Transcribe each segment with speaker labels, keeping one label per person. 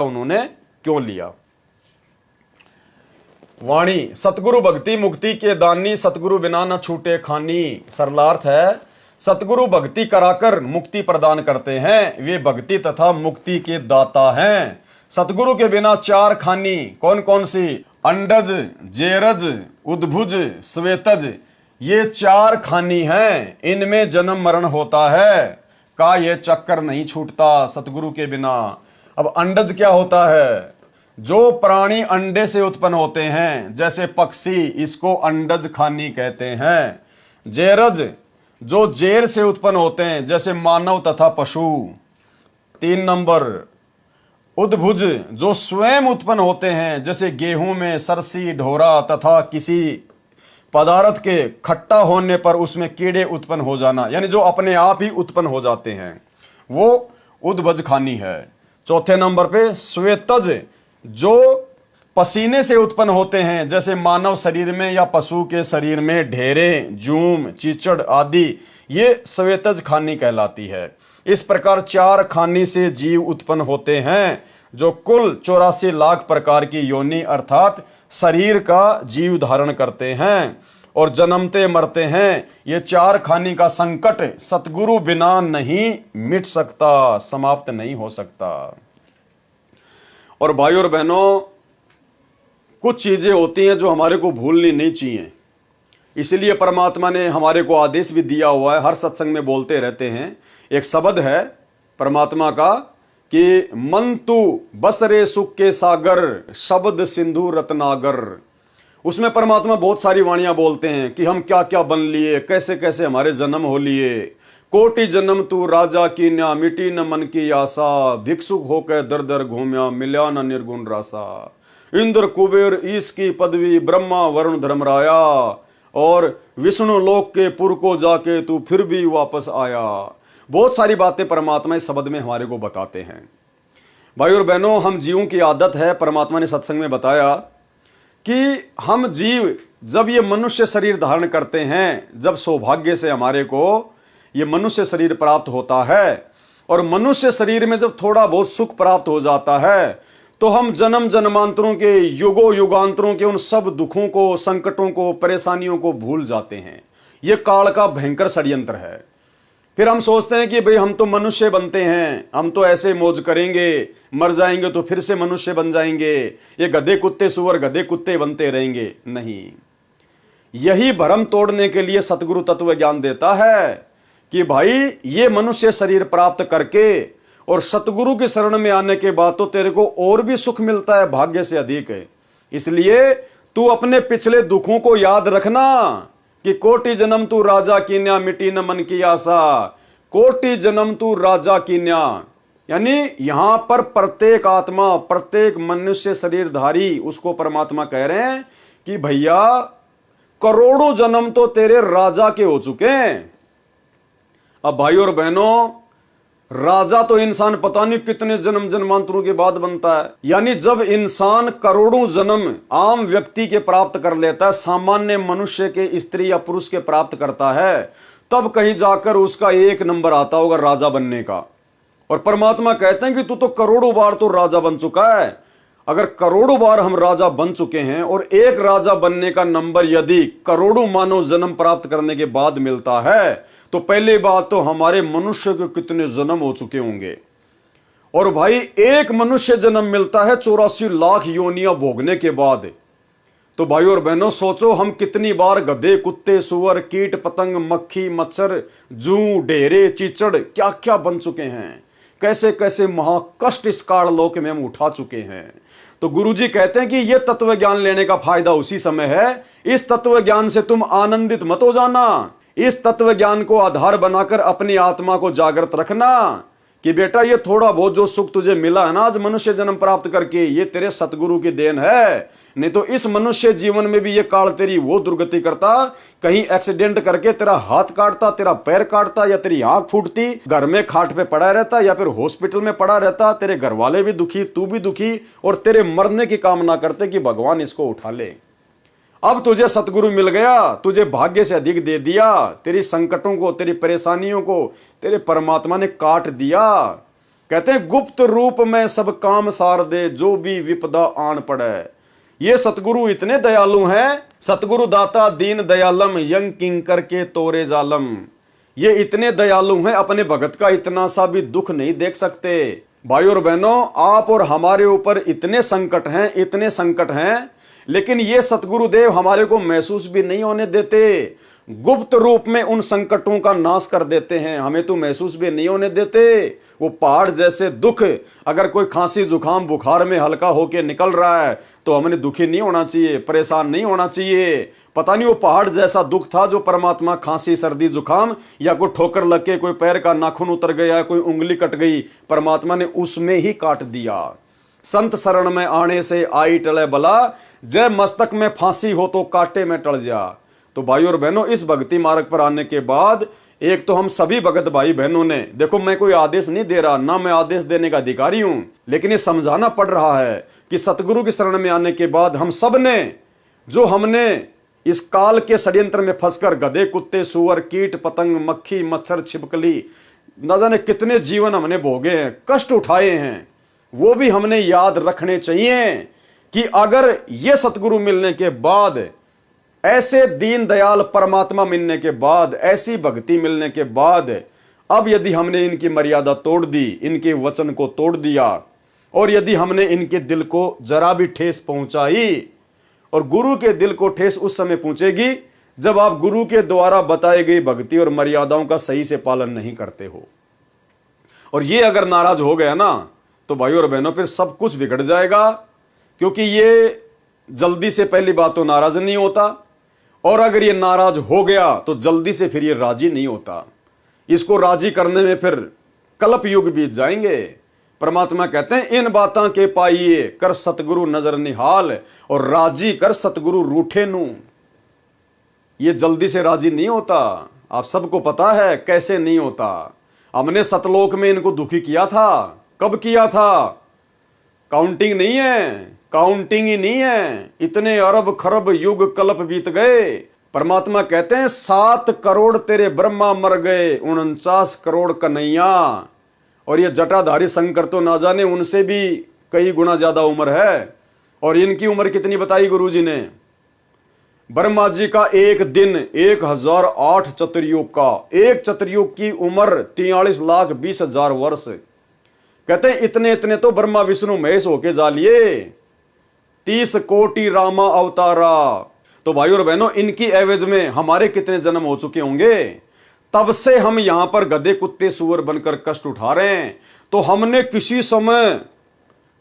Speaker 1: उन्होंने क्यों लिया। वाणी, सतगुरु भक्ति मुक्ति के दानी, सतगुरु बिना न छूटे खानी। सरलार्थ है, सतगुरु भक्ति कराकर मुक्ति प्रदान करते हैं, वे भक्ति तथा मुक्ति के दाता हैं। सतगुरु के बिना चार खानी, कौन कौन सी? अंडज, जेरज, उद्भुज, श्वेतज, ये चार खानी हैं, इनमें जन्म मरण होता है, का ये चक्कर नहीं छूटता सतगुरु के बिना। अब अंडज क्या होता है? जो प्राणी अंडे से उत्पन्न होते हैं, जैसे पक्षी, इसको अंडज खानी कहते हैं। जेरज, जो जेर से उत्पन्न होते हैं, जैसे मानव तथा पशु। 3 नंबर, उद्भुज, जो स्वयं उत्पन्न होते हैं, जैसे गेहूं में सरसी, ढोरा तथा किसी पदार्थ के खट्टा होने पर उसमें कीड़े उत्पन्न हो जाना, यानी जो अपने आप ही उत्पन्न हो जाते हैं, वो उद्भज खानी है। 4 नंबर पे श्वेतज, जो पसीने से उत्पन्न होते हैं, जैसे मानव शरीर में या पशु के शरीर में ढेरे, जूम, चीचड़ आदि, ये श्वेतज खानी कहलाती है। इस प्रकार 4 खानी से जीव उत्पन्न होते हैं, जो कुल 84 लाख प्रकार की योनि अर्थात शरीर का जीव धारण करते हैं और जन्मते मरते हैं। ये 4 खानी का संकट सतगुरु बिना नहीं मिट सकता, समाप्त नहीं हो सकता। और भाई और बहनों, कुछ चीजें होती हैं जो हमारे को भूलनी नहीं चाहिए, इसलिए परमात्मा ने हमारे को आदेश भी दिया हुआ है, हर सत्संग में बोलते रहते हैं। एक शब्द है परमात्मा का कि मन तू बसरे सुख के सागर, शब्द सिंधु रत्नागर। उसमें परमात्मा बहुत सारी वाणियां बोलते हैं कि हम क्या क्या बन लिए, कैसे कैसे हमारे जन्म हो लिए। कोटि जन्म तू राजा की न्या, मिटी न मन की आशा, भिक्षुक होकर दर दर घूम्या, मिल्या न निर्गुण रासा। इंद्र कुबेर ईश की पदवी, ब्रह्मा वरुण धर्मराया, और विष्णु लोक के पुर को जाके तू फिर भी वापस आया। बहुत सारी बातें परमात्मा इस शब्द में हमारे को बताते हैं। भाई और बहनों, हम जीवों की आदत है, परमात्मा ने सत्संग में बताया कि हम जीव जब ये मनुष्य शरीर धारण करते हैं, जब सौभाग्य से हमारे को ये मनुष्य शरीर प्राप्त होता है, और मनुष्य शरीर में जब थोड़ा बहुत सुख प्राप्त हो जाता है, तो हम जन्म जन्मांतरों के, युगों युगांतरों के उन सब दुखों को, संकटों को, परेशानियों को भूल जाते हैं। ये काल का भयंकर षड्यंत्र है। फिर हम सोचते हैं कि भाई हम तो मनुष्य बनते हैं, हम तो ऐसे मौज करेंगे, मर जाएंगे तो फिर से मनुष्य बन जाएंगे, ये गधे कुत्ते सुअर गधे कुत्ते बनते रहेंगे। नहीं, यही भ्रम तोड़ने के लिए सतगुरु तत्व ज्ञान देता है कि भाई ये मनुष्य शरीर प्राप्त करके और सतगुरु की शरण में आने के बाद तो तेरे को और भी सुख मिलता है, भाग्य से अधिक है। इसलिए तू अपने पिछले दुखों को याद रखना कि कोटि जन्म तू राजा कीन्या, मिटी न मन की आशा। कोटि जन्म तू राजा कीन्या, यानी यहां पर प्रत्येक आत्मा, प्रत्येक मनुष्य शरीरधारी, उसको परमात्मा कह रहे हैं कि भैया करोड़ों जन्म तो तेरे राजा के हो चुके हैं। अब भाई और बहनों, राजा तो इंसान पता नहीं कितने जन्म जन्मांतरों के बाद बनता है। यानी जब इंसान करोड़ों जन्म आम व्यक्ति के प्राप्त कर लेता है, सामान्य मनुष्य के, स्त्री या पुरुष के प्राप्त करता है, तब कहीं जाकर उसका 1 नंबर आता होगा राजा बनने का। और परमात्मा कहते हैं कि तू तो करोड़ों बार तो राजा बन चुका है। अगर करोड़ों बार हम राजा बन चुके हैं और एक राजा बनने का नंबर यदि करोड़ों मानव जन्म प्राप्त करने के बाद मिलता है, तो पहली बात तो हमारे मनुष्य के कितने जन्म हो चुके होंगे। और भाई एक मनुष्य जन्म मिलता है 84 लाख योनियां भोगने के बाद। तो भाई और बहनों सोचो, हम कितनी बार गधे कुत्ते सुअर कीट पतंग मक्खी मच्छर जू ढेरे चीचड़ क्या क्या बन चुके हैं, कैसे कैसे महाकष्ट इस काल लोक में हम उठा चुके हैं। तो गुरुजी कहते हैं कि यह तत्व ज्ञान लेने का फायदा उसी समय है। इस तत्व ज्ञान से तुम आनंदित मत हो जाना, इस तत्व ज्ञान को आधार बनाकर अपनी आत्मा को जागृत रखना कि बेटा ये थोड़ा बहुत जो सुख तुझे मिला है ना आज मनुष्य जन्म प्राप्त करके, ये तेरे सतगुरु की देन है। नहीं तो इस मनुष्य जीवन में भी ये काल तेरी वो दुर्गति करता, कहीं एक्सीडेंट करके तेरा हाथ काटता, तेरा पैर काटता, या तेरी आंख फूटती, घर में खाट पे पड़ा रहता, या फिर हॉस्पिटल में पड़ा रहता, तेरे घर वाले भी दुखी, तू भी दुखी, और तेरे मरने की कामना करते कि भगवान इसको उठा ले। अब तुझे सतगुरु मिल गया, तुझे भाग्य से अधिक दे दिया, तेरी संकटों को, तेरी परेशानियों को तेरे परमात्मा ने काट दिया। कहते हैं गुप्त रूप में सब काम सार दे, जो भी विपदा आन पड़े। ये सतगुरु इतने दयालु हैं, सतगुरु दाता दीन दयालम, यंग किंकर के तोरे जालम। ये इतने दयालु हैं, अपने भगत का इतना सा भी दुख नहीं देख सकते। भाई और बहनों, आप और हमारे ऊपर इतने संकट हैं, इतने संकट हैं, लेकिन ये सतगुरुदेव हमारे को महसूस भी नहीं होने देते। गुप्त रूप में उन संकटों का नाश कर देते हैं, हमें तो महसूस भी नहीं होने देते। वो पहाड़ जैसे दुख, अगर कोई खांसी जुकाम बुखार में हल्का होके निकल रहा है तो हमने दुखी नहीं होना चाहिए, परेशान नहीं होना चाहिए। पता नहीं वो पहाड़ जैसा दुख था जो परमात्मा खांसी सर्दी जुकाम या कोई ठोकर लग के कोई पैर का नाखून उतर गया, कोई उंगली कट गई, परमात्मा ने उसमें ही काट दिया। संत शरण में आने से आई टले बला, जय मस्तक में फांसी हो तो कांटे में टल जा। तो भाई और बहनों, इस भक्ति मार्ग पर आने के बाद एक तो हम सभी भगत भाई बहनों ने, देखो मैं कोई आदेश नहीं दे रहा, ना मैं आदेश देने का अधिकारी हूं, लेकिन ये समझाना पड़ रहा है कि सतगुरु की शरण में आने के बाद हम सब ने, जो हमने इस काल के षड्यंत्र में फंसकर गधे कुत्ते सूअर कीट पतंग मक्खी मच्छर छिपकली न जाने कितने जीवन हमने भोगे हैं, कष्ट उठाए हैं, वो भी हमने याद रखने चाहिए कि अगर ये सतगुरु मिलने के बाद, ऐसे दीन दयाल परमात्मा मिलने के बाद, ऐसी भक्ति मिलने के बाद, अब यदि हमने इनकी मर्यादा तोड़ दी, इनके वचन को तोड़ दिया, और यदि हमने इनके दिल को जरा भी ठेस पहुंचाई, और गुरु के दिल को ठेस उस समय पहुंचेगी जब आप गुरु के द्वारा बताई गई भक्ति और मर्यादाओं का सही से पालन नहीं करते हो। और ये अगर नाराज हो गया ना, तो भाइयों और बहनों फिर सब कुछ बिगड़ जाएगा, क्योंकि ये जल्दी से पहली बात तो नाराज नहीं होता, और अगर ये नाराज हो गया तो जल्दी से फिर ये राजी नहीं होता। इसको राजी करने में फिर कल्प युग बीत जाएंगे। परमात्मा कहते हैं इन बातां के पाइए कर सतगुरु नजर निहाल, और राजी कर सतगुरु रूठे नू। ये जल्दी से राजी नहीं होता, आप सबको पता है कैसे नहीं होता। हमने सतलोक में इनको दुखी किया था, कब किया था? काउंटिंग नहीं है, काउंटिंग ही नहीं है, इतने अरब खरब युग कल्प बीत गए। परमात्मा कहते हैं 7 करोड़ तेरे ब्रह्मा मर गए, 49 करोड़ कन्हैया। और ये जटाधारी शंकर तो ना जाने उनसे भी कई गुना ज्यादा उम्र है। और इनकी उम्र कितनी बताई गुरुजी ने? ब्रह्मा जी का एक दिन 1008 चतुर्युग का, एक चतुर्युग की उम्र 43,20,000 वर्ष। कहते हैं इतने इतने तो ब्रह्मा विष्णु महेश होके जा लिए, 30 कोटि रामा अवतारा। तो भाई और बहनों, इनकी एवज में हमारे कितने जन्म हो चुके होंगे? तब से हम यहां पर गधे कुत्ते सुअर बनकर कष्ट उठा रहे हैं। तो हमने किसी समय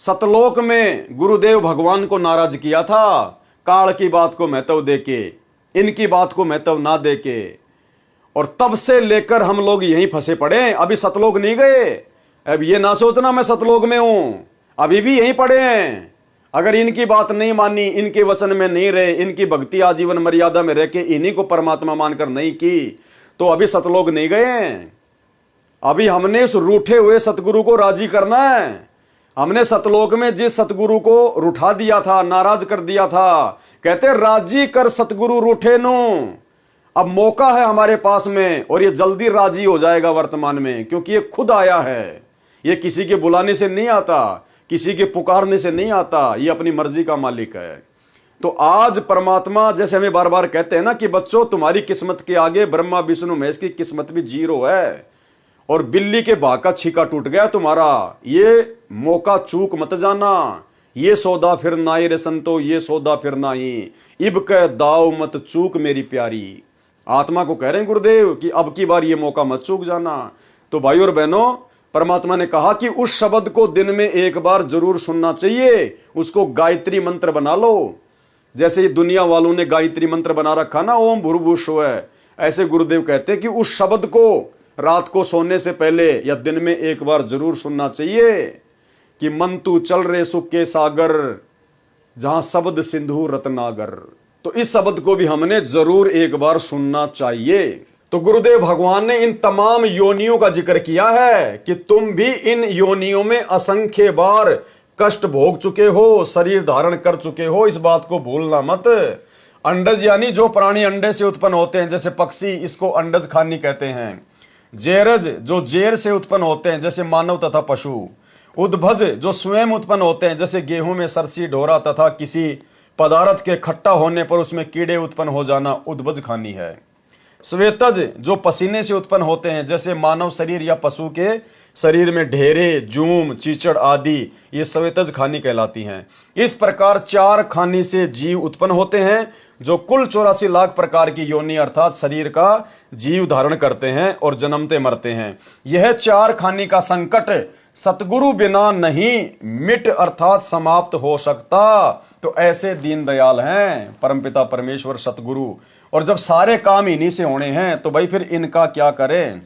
Speaker 1: सतलोक में गुरुदेव भगवान को नाराज किया था, काल की बात को महत्व देके, इनकी बात को महत्व ना देके, और तब से लेकर हम लोग यहीं फंसे पड़े। अभी सतलोक नहीं गए, अब ये ना सोचना मैं सतलोक में हूं, अभी भी यहीं पड़े हैं। अगर इनकी बात नहीं मानी, इनके वचन में नहीं रहे, इनकी भक्ति आजीवन मर्यादा में रह के इन्हीं को परमात्मा मानकर नहीं की, तो अभी सतलोक नहीं गए हैं। अभी हमने इस रूठे हुए सतगुरु को राजी करना है। हमने सतलोक में जिस सतगुरु को रूठा दिया था, नाराज कर दिया था, कहते राजी कर सतगुरु रूठे नु। अब मौका है हमारे पास में, और ये जल्दी राजी हो जाएगा वर्तमान में, क्योंकि ये खुद आया है। ये किसी के बुलाने से नहीं आता, किसी के पुकारने से नहीं आता, ये अपनी मर्जी का मालिक है। तो आज परमात्मा जैसे हमें बार बार कहते हैं ना कि बच्चों तुम्हारी किस्मत के आगे ब्रह्मा विष्णु महेश की किस्मत भी 0 है, और बिल्ली के भाग का छीका टूट गया तुम्हारा। ये मौका चूक मत जाना, ये सौदा फिर नाई रे संतो, ये सौदा फिर नाई, इब कह दाव मत चूक मेरी प्यारी। आत्मा को कह रहे हैं गुरुदेव कि अब की बार ये मौका मत चूक जाना। तो भाई और बहनों, परमात्मा ने कहा कि उस शब्द को दिन में एक बार जरूर सुनना चाहिए, उसको गायत्री मंत्र बना लो। जैसे ये दुनिया वालों ने गायत्री मंत्र बना रखा ना, ओम भूर्भुवस्सुः है, ऐसे गुरुदेव कहते हैं कि उस शब्द को रात को सोने से पहले या दिन में एक बार जरूर सुनना चाहिए कि मन तू चल रे सुख के सागर, जहां शब्द सिंधु रत्नागर। तो इस शब्द को भी हमने जरूर एक बार सुनना चाहिए। तो गुरुदेव भगवान ने इन तमाम योनियों का जिक्र किया है कि तुम भी इन योनियों में असंख्य बार कष्ट भोग चुके हो, शरीर धारण कर चुके हो, इस बात को भूलना मत। अंडज यानी जो प्राणी अंडे से उत्पन्न होते हैं, जैसे पक्षी, इसको अंडज खानी कहते हैं। जेरज जो जेर से उत्पन्न होते हैं जैसे मानव तथा पशु। उद्भज जो स्वयं उत्पन्न होते हैं जैसे गेहूं में सरसी ढोरा तथा किसी पदार्थ के खट्टा होने पर उसमें कीड़े उत्पन्न हो जाना उद्भज खानी है। श्वेतज जो पसीने से उत्पन्न होते हैं जैसे मानव शरीर या पशु के शरीर में ढेरे, जूम, चीचड़ आदि, ये श्वेतज खानी कहलाती हैं। इस प्रकार 4 खानी से जीव उत्पन्न होते हैं जो कुल 84 लाख प्रकार की योनि अर्थात शरीर का जीव धारण करते हैं और जन्मते मरते हैं। यह 4 खानी का संकट सतगुरु बिना नहीं मिट अर्थात समाप्त हो सकता। तो ऐसे दीनदयाल हैं परमपिता परमेश्वर सतगुरु, और जब सारे काम इन्हीं से होने हैं तो भाई फिर इनका क्या करें।